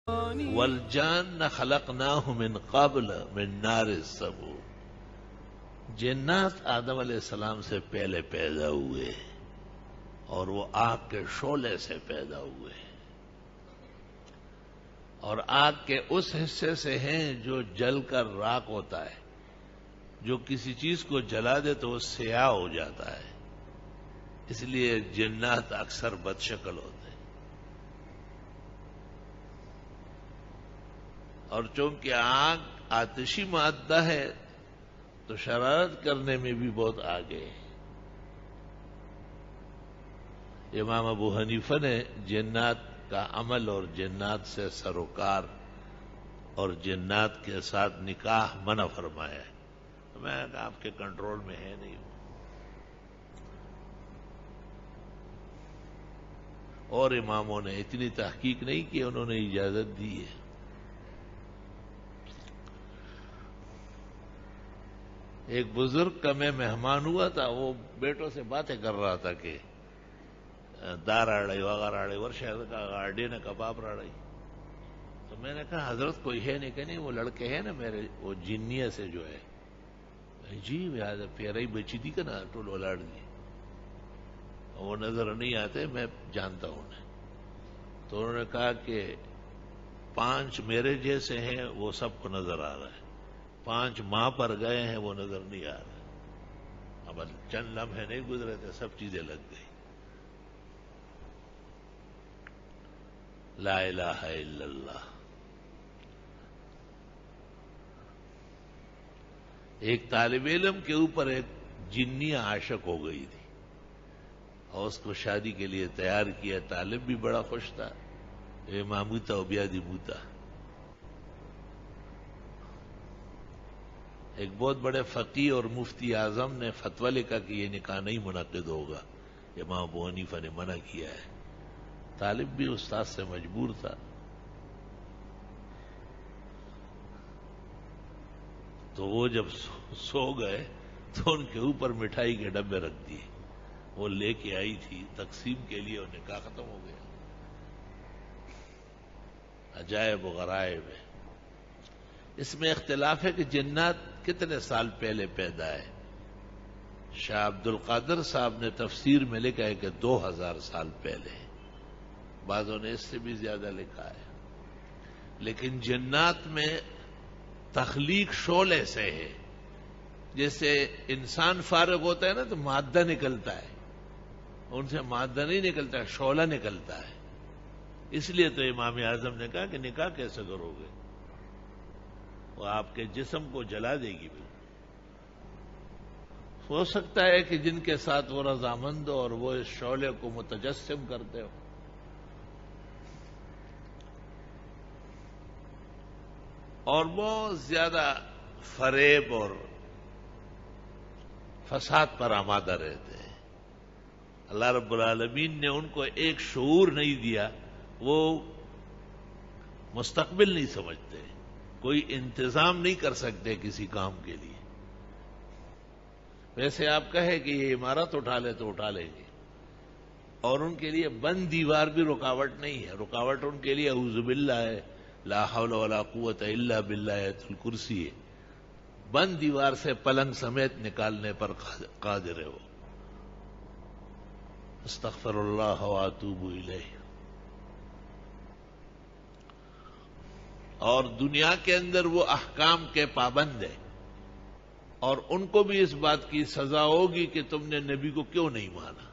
والجان خلقناہ من قبل من نار السموم. جنات آدم علیہ السلام سے پہلے پیدا ہوئے اور وہ آگ کے شعلے سے پیدا ہوئے اور آگ کے اس حصے سے ہیں جو جل کر راکھ ہوتا ہے. جو کسی چیز کو جلا دے تو وہ سیاہ ہو جاتا ہے، اس لیے جنات اکثر بد شکل ہوتے ہیں. اور چونکہ آگ آتشی مادہ ہے تو شرارت کرنے میں بھی بہت آگے ہے. امام ابو حنیفہ نے جنات کا عمل اور جنات سے سروکار اور جنات کے ساتھ نکاح منع فرمایا ہے. میں نے کہا آپ کے کنٹرول میں ہے نہیں. اور اماموں نے اتنی تحقیق نہیں کی، انہوں نے اجازت دی ہے. ایک بزرگ کا میں مہمان ہوا تھا، وہ بیٹوں سے باتیں کر رہا تھا کہ دار آڑائی وغیر آڑائی ورشہ کا گاڑی نے کباب راڑائی. تو میں نے کہا حضرت کوئی ہے نہیں کہ نہیں وہ لڑکے ہیں نا میرے وہ جنیہ سے جو ہے جی یاد پیارا ہی بچی تھی کہ نا ٹول ولاڑ دی وہ نظر نہیں آتے میں جانتا ہوں انہیں. تو انہوں نے کہا کہ 5 میرے جیسے ہیں وہ سب کو نظر آ رہا ہے، 5 ماں پر گئے ہیں وہ نظر نہیں آ رہا. اب چند لمحے نہیں گزرے تھے سب چیزیں لگ گئی. لا الہ الا اللہ. ایک طالب علم کے اوپر ایک جنی عاشق ہو گئی تھی اور اس کو شادی کے لیے تیار کیا. طالب بھی بڑا خوش تھا، اے ماموتا و بیادی موتا. ایک بہت بڑے فقی اور مفتی اعظم نے فتویٰ لکھا کہ یہ نکاح نہیں منعقد ہوگا. امام ابو حنیفہ نے منع کیا ہے. طالب بھی استاد سے مجبور تھا. تو وہ جب سو گئے تو ان کے اوپر مٹھائی کے ڈبے رکھ دیے. وہ لے کے آئی تھی تقسیم کے لیے اور نکاح ختم ہو گیا. عجائب و غرائب ہے. اس میں اختلاف ہے کہ جنات کتنے سال پہلے پیدا ہے. شاہ عبد القادر صاحب نے تفسیر میں لکھا ہے کہ 2000 سال پہلے. بعضوں نے اس سے بھی زیادہ لکھا ہے. لیکن جنات میں تخلیق شعلے سے ہے. جیسے انسان فارغ ہوتا ہے نا تو مادہ نکلتا ہے، ان سے مادہ نہیں نکلتا، شعلہ نکلتا ہے. اس لیے تو امام اعظم نے کہا کہ نکاح کیسے کرو گے، وہ آپ کے جسم کو جلا دے گی. ہو سکتا ہے کہ جن کے ساتھ وہ رضامند ہو اور وہ اس شعلے کو متجسم کرتے ہو. اور بہت زیادہ فریب اور فساد پر آمادہ رہتے ہیں. اللہ رب العالمین نے ان کو ایک شعور نہیں دیا، وہ مستقبل نہیں سمجھتے، کوئی انتظام نہیں کر سکتے کسی کام کے لیے. ویسے آپ کہیں کہ یہ عمارت اٹھا لے تو اٹھا لیں گے، اور ان کے لیے بند دیوار بھی رکاوٹ نہیں ہے. رکاوٹ ان کے لیے اعوذ باللہ ہے، لا حول ولا قوت الا باللہ آیت الکرسی ہے. بند دیوار سے پلنگ سمیت نکالنے پر قادر ہے وہ. استغفر اللہ واتوب الیہ. اور دنیا کے اندر وہ احکام کے پابند ہے، اور ان کو بھی اس بات کی سزا ہوگی کہ تم نے نبی کو کیوں نہیں مانا.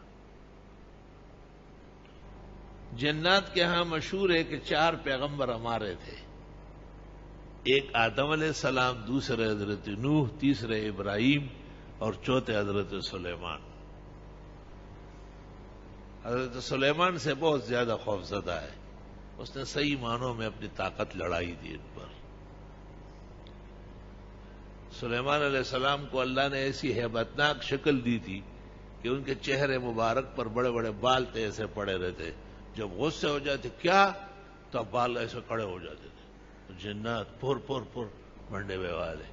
جنات کے ہاں مشہور ہے کہ 4 پیغمبر ہمارے تھے. ایک آدم علیہ السلام، دوسرے حضرت نوح، تیسرے ابراہیم اور چوتھے حضرت سلیمان. حضرت سلیمان سے بہت زیادہ خوفزدہ ہے، اس نے صحیح معنوں میں اپنی طاقت لڑائی دی ان پر. سلیمان علیہ السلام کو اللہ نے ایسی ہیبتناک شکل دی تھی کہ ان کے چہرے مبارک پر بڑے بڑے بال تھے ایسے پڑے رہتے. جب غصے ہو جاتے کیا تو اب بال ایسے کھڑے ہو جاتے تھے. جنات پور پور پور منڈے ہوئے والے.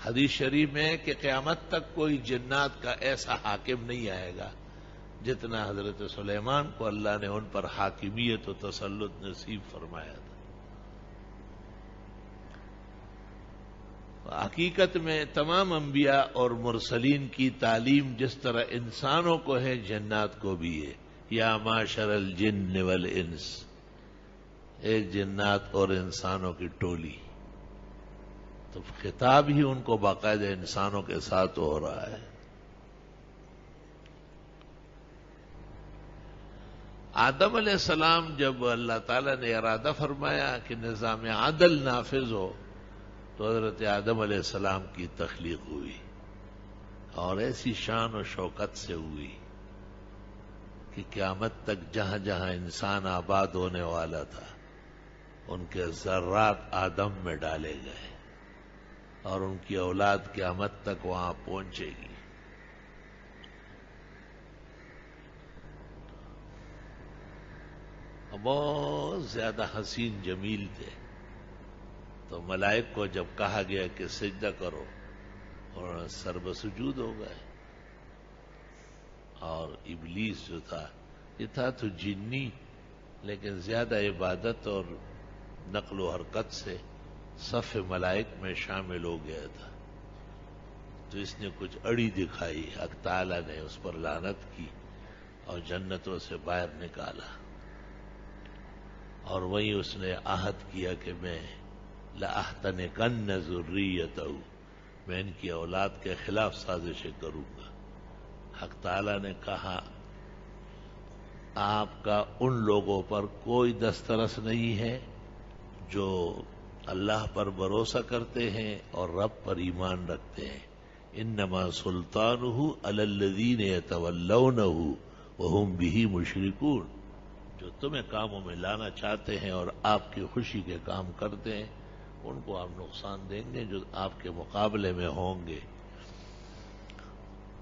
حدیث شریف میں ہے کہ قیامت تک کوئی جنات کا ایسا حاکم نہیں آئے گا جتنا حضرت سلیمان کو اللہ نے ان پر حاکمیت و تسلط نصیب فرمایا تھا۔ حقیقت میں تمام انبیاء اور مرسلین کی تعلیم جس طرح انسانوں کو ہے جنات کو بھی ہے۔ یا معشر الجن والانس، ایک جنات اور انسانوں کی ٹولی، تو خطاب ہی ان کو باقاعدہ انسانوں کے ساتھ ہو رہا ہے۔ آدم علیہ السلام جب اللہ تعالیٰ نے ارادہ فرمایا کہ نظام عدل نافذ ہو تو حضرت آدم علیہ السلام کی تخلیق ہوئی، اور ایسی شان و شوکت سے ہوئی کہ قیامت تک جہاں جہاں انسان آباد ہونے والا تھا ان کے ذرات آدم میں ڈالے گئے، اور ان کی اولاد قیامت تک وہاں پہنچے گی۔ بہت زیادہ حسین جمیل تھے، تو ملائک کو جب کہا گیا کہ سجدہ کرو اور سر بسجود ہو گئے، اور ابلیس جو تھا یہ تھا تو جنی، لیکن زیادہ عبادت اور نقل و حرکت سے صف ملائک میں شامل ہو گیا تھا، تو اس نے کچھ اڑی دکھائی، حق تعالیٰ نے اس پر لعنت کی اور جنتوں سے باہر نکالا، اور وہیں اس نے عہد کیا کہ میں لَأَحْتَنِكَنَّ ذُرِّيَّتَهُ، میں ان کی اولاد کے خلاف سازشیں کروں گا۔ حق تعالیٰ نے کہا آپ کا ان لوگوں پر کوئی دسترس نہیں ہے جو اللہ پر بھروسہ کرتے ہیں اور رب پر ایمان رکھتے ہیں، انما سلطانہ علی الذین یتولونہ وہم بہ مشرکون، جو تمہیں کاموں میں لانا چاہتے ہیں اور آپ کی خوشی کے کام کرتے ہیں ان کو آپ نقصان دیں گے، جو آپ کے مقابلے میں ہوں گے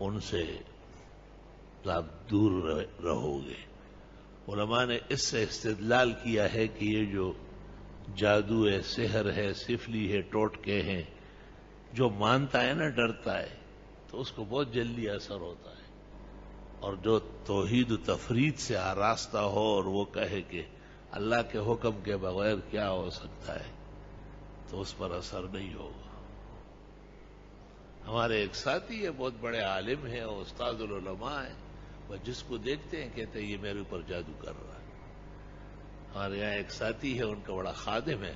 ان سے آپ دور رہو گے۔ علماء نے اس سے استدلال کیا ہے کہ یہ جو جادو ہے، سحر ہے، سفلی ہے، ٹوٹکے ہیں، جو مانتا ہے نا ڈرتا ہے تو اس کو بہت جلدی اثر ہوتا ہے، اور جو توحید و تفرید سے آراستہ ہو اور وہ کہے کہ اللہ کے حکم کے بغیر کیا ہو سکتا ہے تو اس پر اثر نہیں ہوگا۔ ہمارے ایک ساتھی ہے، بہت بڑے عالم ہیں اور استاد العلماء ہیں، وہ جس کو دیکھتے ہیں کہتے ہیں یہ میرے اوپر جادو کر رہا ہے۔ ہمارے یہاں ایک ساتھی ہے، ان کا بڑا خادم ہے،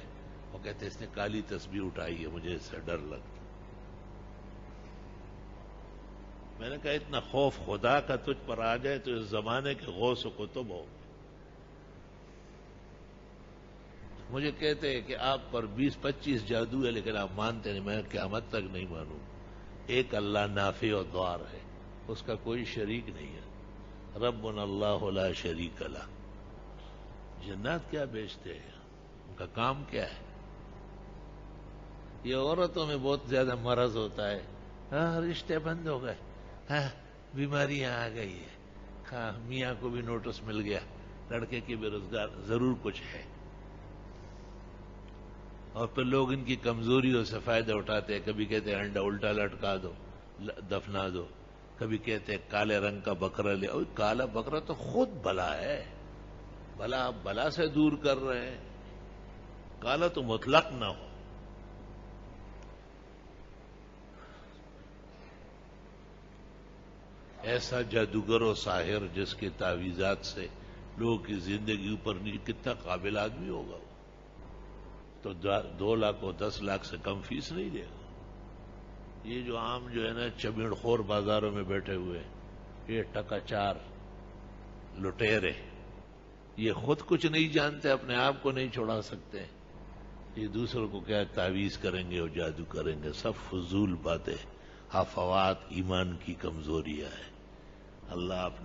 وہ کہتے ہیں اس نے کالی تسبیح اٹھائی ہے، مجھے اس سے ڈر لگتا۔ میں نے کہا اتنا خوف خدا کا تجھ پر آ جائے تو اس زمانے کے غوث و کتب ہو۔ مجھے کہتے ہیں کہ آپ پر 20-25 جادو ہے لیکن آپ مانتے نہیں، میں قیامت تک نہیں مانوں۔ ایک اللہ نافع و ضار ہے، اس کا کوئی شریک نہیں ہے، ربنا اللہ لا شریک لہ۔ جنات کیا بیچتے ہیں، ان کا کام کیا ہے؟ یہ عورتوں میں بہت زیادہ مرض ہوتا ہے، ہاں رشتے بند ہو گئے، ہاں بیماریاں آ گئی ہے، ہاں میاں کو بھی نوٹس مل گیا لڑکے کی بے روزگار ضرور کچھ ہے، اور پھر لوگ ان کی کمزوریوں سے فائدہ اٹھاتے ہیں، کبھی کہتے ہیں انڈا الٹا لٹکا دو دفنا دو، کبھی کہتے ہیں کالے رنگ کا بکرا لے، اور کالا بکرا تو خود بلا ہے، بلا آپ بلا سے دور کر رہے ہیں، کالا تو مطلق نہ ہو۔ ایسا جادوگر و ساحر جس کے تعویذات سے لوگوں کی زندگی اوپر نیچے، کتنا قابل آدمی ہوگا وہ، تو 2 لاکھ اور 10 لاکھ سے کم فیس نہیں دے گا۔ یہ جو عام جو ہے نا چمیڑ خور بازاروں میں بیٹھے ہوئے، یہ ٹکا چار لٹیرے، یہ خود کچھ نہیں جانتے، اپنے آپ کو نہیں چھوڑا سکتے، یہ دوسروں کو کیا تعویذ کریں گے اور جادو کریں گے، سب فضول باتیں، حفوات ایمان کی کمزوریاں ہیں۔ اللہ اپنے